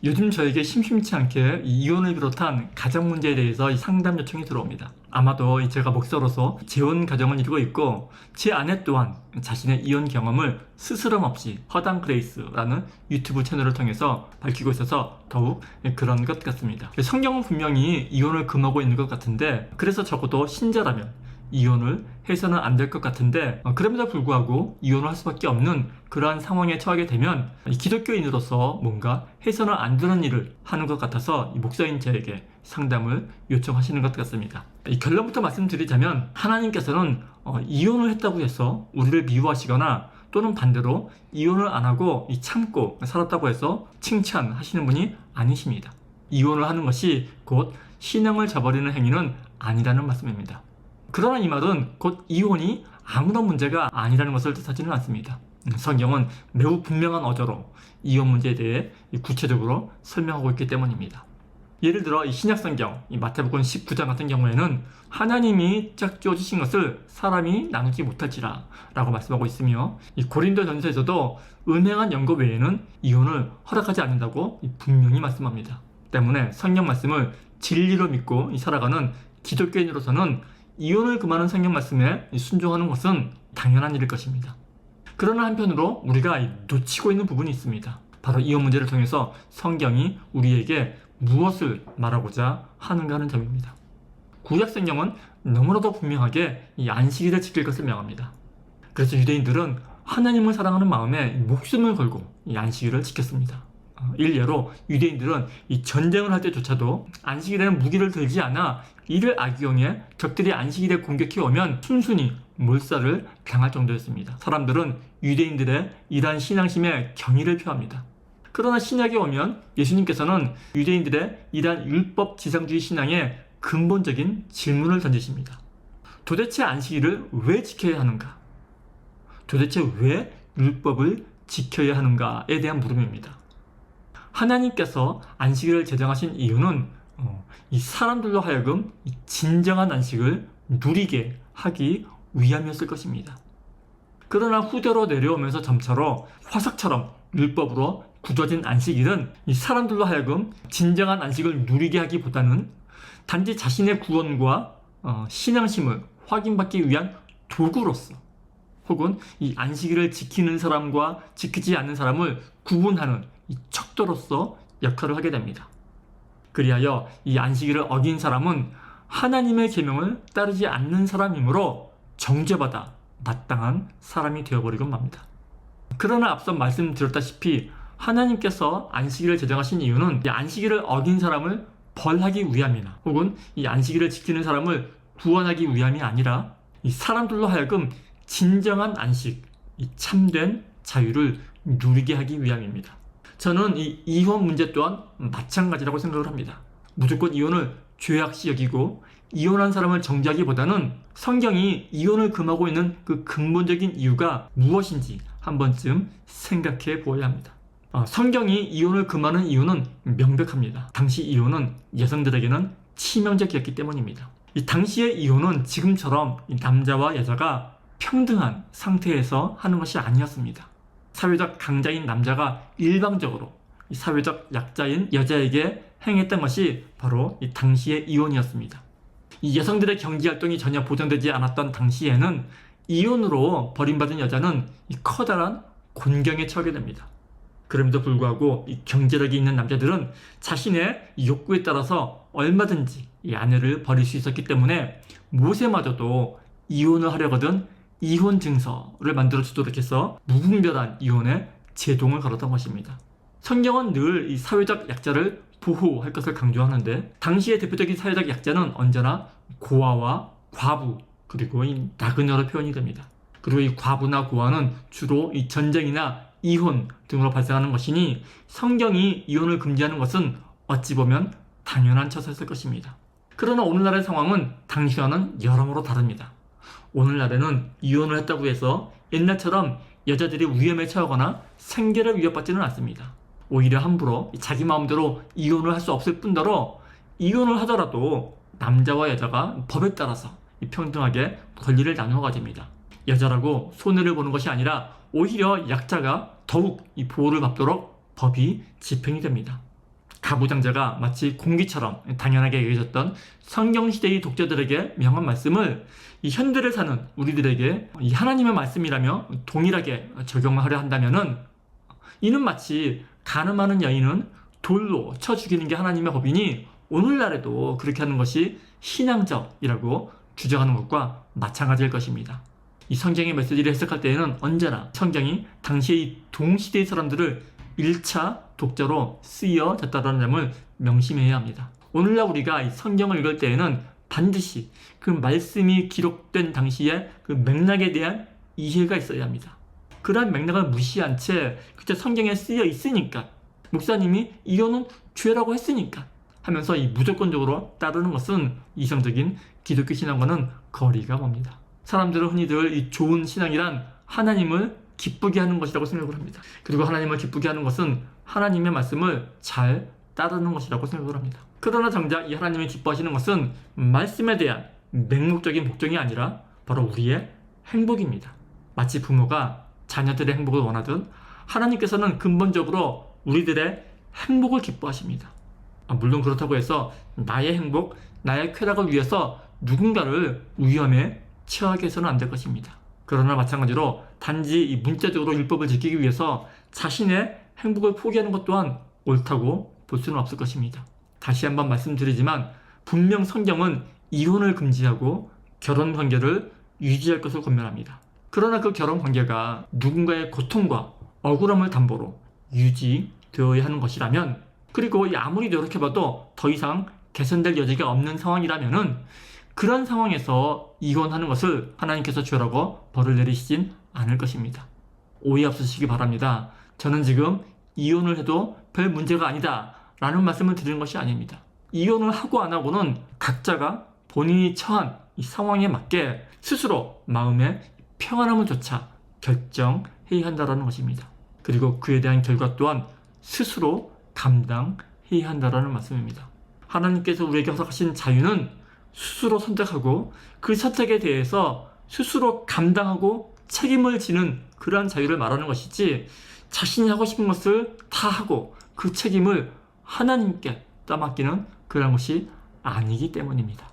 요즘 저에게 심심치 않게 이 이혼을 비롯한 가정 문제에 대해서 이 상담 요청이 들어옵니다. 아마도 제가 목사로서 재혼 가정을 이루고 있고 제 아내 또한 자신의 이혼 경험을 스스럼 없이 허당 그레이스라는 유튜브 채널을 통해서 밝히고 있어서 더욱 그런 것 같습니다. 성경은 분명히 이혼을 금하고 있는 것 같은데, 그래서 적어도 신자라면 이혼을 해서는 안 될 것 같은데, 그럼에도 불구하고 이혼을 할 수밖에 없는 그러한 상황에 처하게 되면 기독교인으로서 뭔가 해서는 안 되는 일을 하는 것 같아서 이 목사인 저에게 상담을 요청하시는 것 같습니다. 이 결론부터 말씀드리자면, 하나님께서는 이혼을 했다고 해서 우리를 미워하시거나 또는 반대로 이혼을 안 하고 참고 살았다고 해서 칭찬하시는 분이 아니십니다. 이혼을 하는 것이 곧 신앙을 저버리는 행위는 아니라는 말씀입니다. 그러나 이 말은 곧 이혼이 아무런 문제가 아니라는 것을 뜻하지는 않습니다. 성경은 매우 분명한 어조로 이혼 문제에 대해 구체적으로 설명하고 있기 때문입니다. 예를 들어 이 신약성경 마태복음 19장 같은 경우에는 하나님이 짝지어 주신 것을 사람이 나누지 못할지라 라고 말씀하고 있으며, 이 고린도전서에서도 음행한 연고 외에는 이혼을 허락하지 않는다고 분명히 말씀합니다. 때문에 성경 말씀을 진리로 믿고 살아가는 기독교인으로서는 이혼을 금하는 성경 말씀에 순종하는 것은 당연한 일일 것입니다. 그러나 한편으로 우리가 놓치고 있는 부분이 있습니다. 바로 이혼 문제를 통해서 성경이 우리에게 무엇을 말하고자 하는가 하는 점입니다. 구약 성경은 너무나도 분명하게 이 안식일을 지킬 것을 명합니다. 그래서 유대인들은 하나님을 사랑하는 마음에 목숨을 걸고 이 안식일을 지켰습니다. 일례로 유대인들은 이 전쟁을 할 때조차도 안식일에는 무기를 들지 않아 이를 악용해 적들이 안식일에 공격해 오면 순순히 몰살을 당할 정도였습니다. 사람들은 유대인들의 이러한 신앙심에 경의를 표합니다. 그러나 신약에 오면 예수님께서는 유대인들의 이러한 율법 지상주의 신앙에 근본적인 질문을 던지십니다. 도대체 안식일을 왜 지켜야 하는가? 도대체 왜 율법을 지켜야 하는가에 대한 물음입니다. 하나님께서 안식일을 제정하신 이유는 이 사람들로 하여금 이 진정한 안식을 누리게 하기 위함이었을 것입니다. 그러나 후대로 내려오면서 점차로 화석처럼 율법으로 굳어진 안식일은 이 사람들로 하여금 진정한 안식을 누리게 하기보다는 단지 자신의 구원과 신앙심을 확인받기 위한 도구로서, 혹은 이 안식일을 지키는 사람과 지키지 않는 사람을 구분하는 이 척도로서 역할을 하게 됩니다. 그리하여 이 안식일을 어긴 사람은 하나님의 계명을 따르지 않는 사람이므로 정죄받아 마땅한 사람이 되어버리곤 맙니다. 그러나 앞서 말씀드렸다시피 하나님께서 안식일을 제정하신 이유는 이 안식일을 어긴 사람을 벌하기 위함이나 혹은 이 안식일을 지키는 사람을 구원하기 위함이 아니라 이 사람들로 하여금 진정한 안식, 이 참된 자유를 누리게 하기 위함입니다. 저는 이 이혼 문제 또한 마찬가지라고 생각을 합니다. 무조건 이혼을 죄악시 여기고 이혼한 사람을 정죄하기보다는 성경이 이혼을 금하고 있는 그 근본적인 이유가 무엇인지 한 번쯤 생각해 보아야 합니다. 성경이 이혼을 금하는 이유는 명백합니다. 당시 이혼은 여성들에게는 치명적이었기 때문입니다. 이 당시의 이혼은 지금처럼 남자와 여자가 평등한 상태에서 하는 것이 아니었습니다. 사회적 강자인 남자가 일방적으로 이 사회적 약자인 여자에게 행했던 것이 바로 이 당시의 이혼이었습니다. 이 여성들의 경제활동이 전혀 보장되지 않았던 당시에는 이혼으로 버림받은 여자는 이 커다란 곤경에 처하게 됩니다. 그럼에도 불구하고 이 경제력이 있는 남자들은 자신의 욕구에 따라서 얼마든지 이 아내를 버릴 수 있었기 때문에 모세마저도 이혼을 하려거든 이혼 증서를 만들어 주도록 해서 무분별한 이혼에 제동을 걸었던 것입니다. 성경은 늘 이 사회적 약자를 보호할 것을 강조하는데, 당시의 대표적인 사회적 약자는 언제나 고아와 과부 그리고 이 나그네로 표현이 됩니다. 그리고 이 과부나 고아는 주로 이 전쟁이나 이혼 등으로 발생하는 것이니 성경이 이혼을 금지하는 것은 어찌 보면 당연한 처사였을 것입니다. 그러나 오늘날의 상황은 당시와는 여러모로 다릅니다. 오늘날에는 이혼을 했다고 해서 옛날처럼 여자들이 위험에 처하거나 생계를 위협받지는 않습니다. 오히려 함부로 자기 마음대로 이혼을 할 수 없을 뿐더러 이혼을 하더라도 남자와 여자가 법에 따라서 평등하게 권리를 나누어 가집니다. 여자라고 손해를 보는 것이 아니라 오히려 약자가 더욱 이 보호를 받도록 법이 집행이 됩니다. 가부장제가 마치 공기처럼 당연하게 여겨졌던 성경시대의 독자들에게 명한 말씀을 이 현대를 사는 우리들에게 이 하나님의 말씀이라며 동일하게 적용하려 한다면은 이는 마치 가늠하는 여인은 돌로 쳐 죽이는 게 하나님의 법이니 오늘날에도 그렇게 하는 것이 신앙적이라고 주장하는 것과 마찬가지일 것입니다. 이 성경의 메시지를 해석할 때에는 언제나 성경이 당시의 동시대의 사람들을 1차 독자로 쓰여졌다는 점을 명심해야 합니다. 오늘날 우리가 이 성경을 읽을 때에는 반드시 그 말씀이 기록된 당시의 그 맥락에 대한 이해가 있어야 합니다. 그러한 맥락을 무시한 채 그저 성경에 쓰여 있으니까 목사님이 이거는 죄라고 했으니까 하면서 이 무조건적으로 따르는 것은 이성적인 기독교 신앙과는 거리가 멉니다. 사람들은 흔히들 이 좋은 신앙이란 하나님을 기쁘게 하는 것이라고 생각을 합니다. 그리고 하나님을 기쁘게 하는 것은 하나님의 말씀을 잘 따르는 것이라고 생각을 합니다. 그러나 정작 이 하나님이 기뻐하시는 것은 말씀에 대한 맹목적인 복종이 아니라 바로 우리의 행복입니다. 마치 부모가 자녀들의 행복을 원하듯 하나님께서는 근본적으로 우리들의 행복을 기뻐하십니다. 물론 그렇다고 해서 나의 행복, 나의 쾌락을 위해서 누군가를 위험에 처하게 해서는 안 될 것입니다. 그러나 마찬가지로 단지 이 문자적으로 율법을 지키기 위해서 자신의 행복을 포기하는 것 또한 옳다고 볼 수는 없을 것입니다. 다시 한번 말씀드리지만 분명 성경은 이혼을 금지하고 결혼 관계를 유지할 것을 권면합니다. 그러나 그 결혼 관계가 누군가의 고통과 억울함을 담보로 유지되어야 하는 것이라면, 그리고 아무리 노력해봐도 더 이상 개선될 여지가 없는 상황이라면은 그런 상황에서 이혼하는 것을 하나님께서 죄라고 벌을 내리시진 않을 것입니다. 오해 없으시기 바랍니다. 저는 지금 이혼을 해도 별 문제가 아니다 라는 말씀을 드리는 것이 아닙니다. 이혼을 하고 안 하고는 각자가 본인이 처한 이 상황에 맞게 스스로 마음의 평안함을 조차 결정해야 한다는 것입니다. 그리고 그에 대한 결과 또한 스스로 감당해야 한다는 말씀입니다. 하나님께서 우리에게 허락하신 자유는 스스로 선택하고 그 선택에 대해서 스스로 감당하고 책임을 지는 그러한 자유를 말하는 것이지, 자신이 하고 싶은 것을 다 하고 그 책임을 하나님께 떠맡기는 그런 것이 아니기 때문입니다.